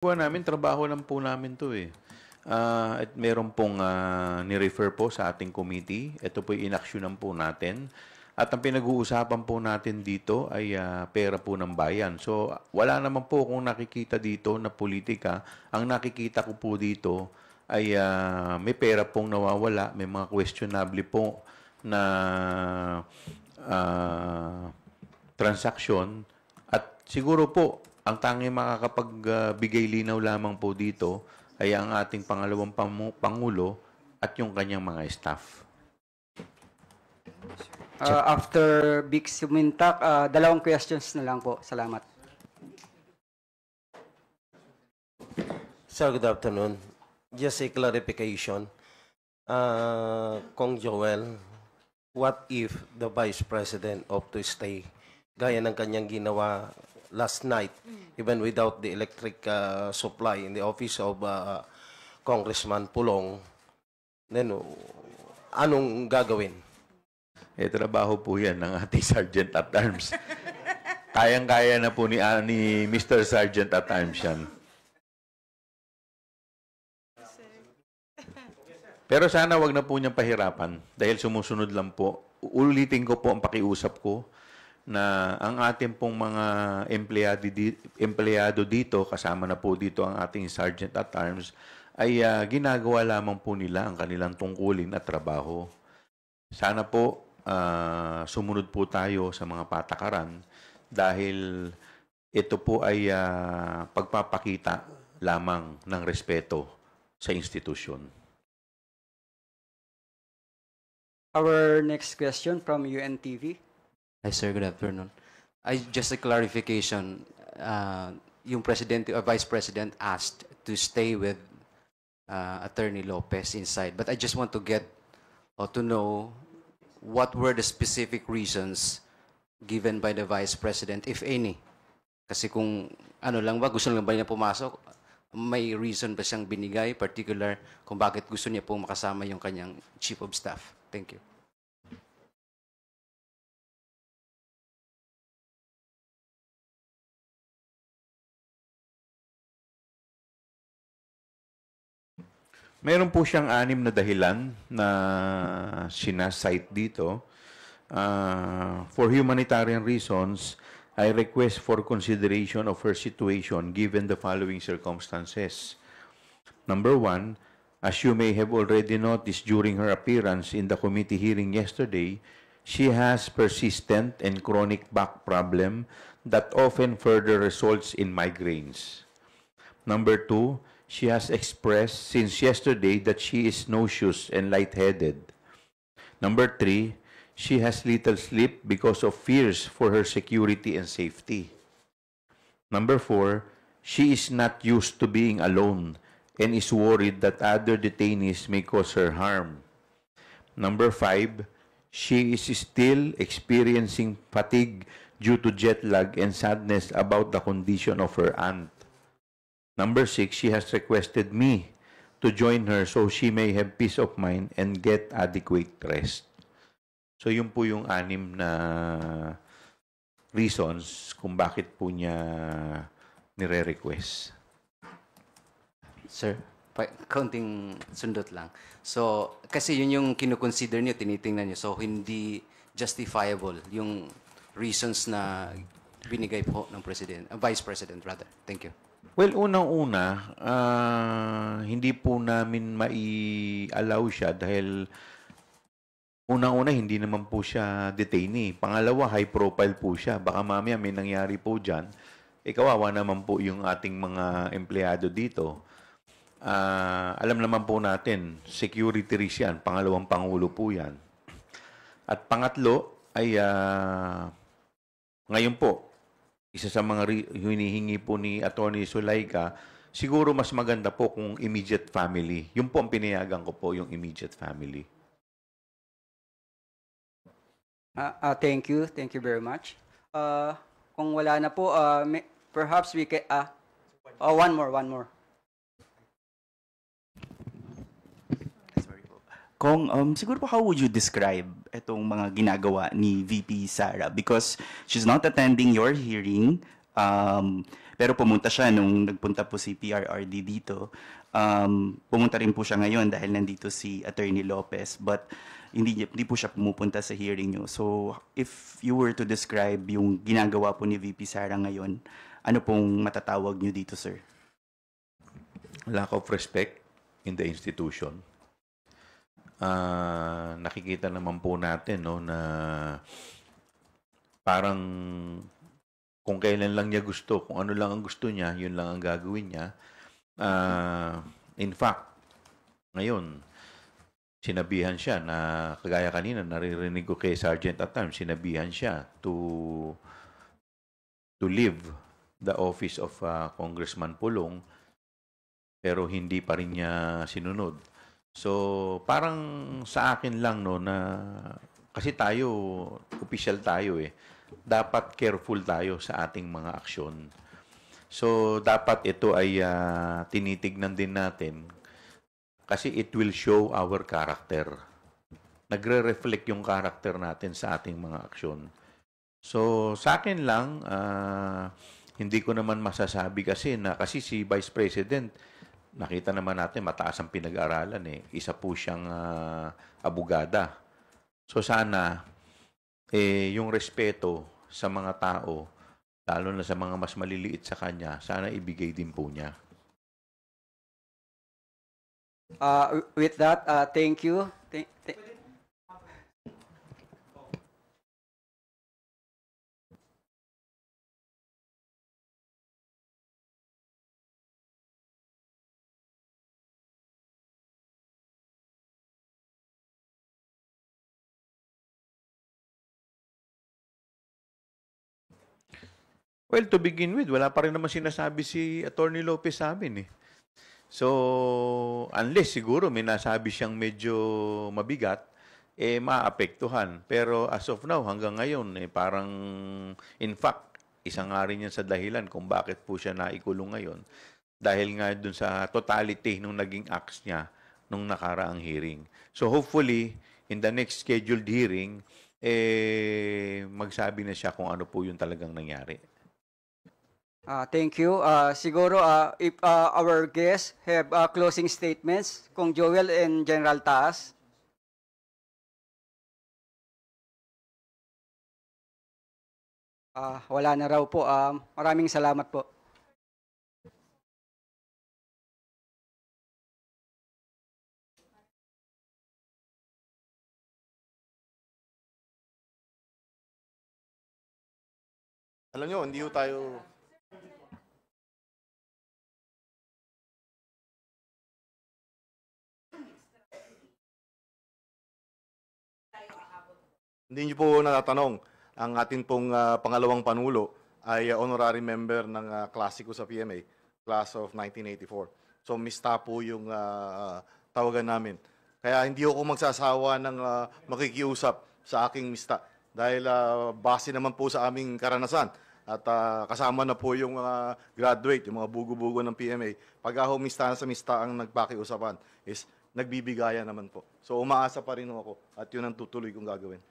Kuha namin, trabaho lang po namin to eh. At meron pong ni-refer po sa ating committee. Ito po inaksyonan po natin. At ang pinag-uusapan po natin dito ay pera po ng bayan. So, wala naman po kung nakikita dito na politika. Ang nakikita ko po dito ay may pera pong nawawala, may mga questionable po na transaksyon. At siguro po, ang tanging makakapagbigay linaw lamang po dito ay ang ating pangalawang Pangulo at yung kanyang mga staff. After Vic Sumintak, dalawang questions na lang po. Salamat. Sir, good afternoon. Just a clarification. Kong Joel, what if the Vice President opt to stay gaya ng kanyang ginawa last night, even without the electric supply in the office of Congressman Pulong, then anong gagawin? Trabaho po yan ng ating Sergeant at Arms. Kayang-kaya na po ni Mr. Sergeant at Arms yan. Pero sana wag na po niyang pahirapan dahil sumusunod lang po. Ulitin ko po ang pakiusap ko na ang ating pong mga empleyado dito, kasama na po dito ang ating Sergeant at Arms, ay ginagawa lamang po nila ang kanilang tungkulin at trabaho. Sana po sumunod po tayo sa mga patakaran dahil ito po ay pagpapakita lamang ng respeto sa institusyon. Our next question from UNTV. Hi, sir. Good afternoon. Just a clarification. Yung Vice President asked to stay with Attorney Lopez inside. But I just want to get or to know what were the specific reasons given by the Vice President, if any. Kasi kung ano lang ba, gusto lang ba niya pumasok, may reason ba siyang binigay, particular kung bakit gusto niya pong makasama yung kanyang Chief of Staff? Thank you. Meron po siyang 6 na dahilan na sinasite dito. For humanitarian reasons, I request for consideration of her situation given the following circumstances. Number 1, as you may have already noticed during her appearance in the committee hearing yesterday, she has persistent and chronic back problem that often further results in migraines. Number 2, she has expressed since yesterday that she is nauseous and lightheaded. Number 3, she has little sleep because of fears for her security and safety. Number 4, she is not used to being alone and is worried that other detainees may cause her harm. Number 5, she is still experiencing fatigue due to jet lag and sadness about the condition of her aunt. Number 6, she has requested me to join her so she may have peace of mind and get adequate rest. So yun po yung 6 na reasons kung bakit po niya nire-request. Sir, kaunting sundot lang. So, kasi yun yung kinukonsider niyo, tinitingnan niyo. So, hindi justifiable yung reasons na binigay po ng Vice President rather. Thank you. Well, unang-una, hindi po namin mai-allow siya dahil unang-una, hindi naman po siya detainee. Pangalawa, high profile po siya. Baka mamaya may nangyari po dyan. Kawawa naman po yung ating mga empleyado dito. Alam naman po natin, security risk yan. Pangalawang Pangulo po yan. At pangatlo ay ngayon po, isa sa mga hinihingi po ni Attorney Zulaika, siguro mas maganda po kung immediate family. Yun po ang pinayagan ko po, yung immediate family. Thank you. Thank you very much. Kung wala na po, perhaps we can... one more. Kung siguro po, how would you describe itong mga ginagawa ni VP Sara? Because she's not attending your hearing. Pero pumunta siya nung nagpunta po si PRRD dito. Pumunta rin po siya ngayon dahil nandito si Attorney Lopez. But hindi po siya pumupunta sa hearing nyo. So if you were to describe yung ginagawa po ni VP Sara ngayon, ano pong matatawag nyo dito, sir? Lack of respect in the institution. Nakikita naman po natin, no, na parang kung kailan lang niya gusto, kung ano lang ang gusto niya, yun lang ang gagawin niya. In fact, ngayon, sinabihan siya na, kagaya kanina, naririnig ko kay Sergeant at times, sinabihan siya to leave the office of Congressman Pulong, pero hindi pa rin niya sinunod. So, parang sa akin lang, no, na kasi tayo, official tayo dapat careful tayo sa ating mga aksyon. So, dapat ito ay tinitignan din natin kasi it will show our character. Nagre-reflect yung character natin sa ating mga aksyon. So, sa akin lang, hindi ko naman masasabi kasi si Vice President, nakita naman natin, mataas ang pinag-aralan Isa po siyang abogada. So sana, yung respeto sa mga tao, lalo na sa mga mas maliliit sa kanya, sana ibigay din po niya. With that, thank you. Well, to begin with, wala pa rin naman sinasabi si Attorney Lopez sa amin So, unless siguro may nasabi siyang medyo mabigat, maapektuhan. Pero as of now, hanggang ngayon, parang, in fact, isa nga rin yan sa dahilan kung bakit po siya naikulong ngayon. Dahil nga dun sa totality nung naging acts niya nung nakaraang hearing. So, hopefully, in the next scheduled hearing, magsabi na siya kung ano po yung talagang nangyari. Thank you. Siguro, if our guests have closing statements, Kung Joel and General Taas. Wala na raw po. Maraming salamat po. Alam nyo, hindi ho tayo... Hindi nyo po natatanong, ang atin pong pangalawang panulo ay honorary member ng klase ko sa PMA, class of 1984. So, mista po yung tawagan namin. Kaya hindi ako magsasawa ng makikiusap sa aking mista. Dahil base naman po sa aming karanasan at kasama na po yung graduate, yung mga bugo-bugo ng PMA. Pag ako mista sa mista ang nagpakiusapan is nagbibigayan naman po. So umaasa pa rin ako at yun ang tutuloy kong gagawin.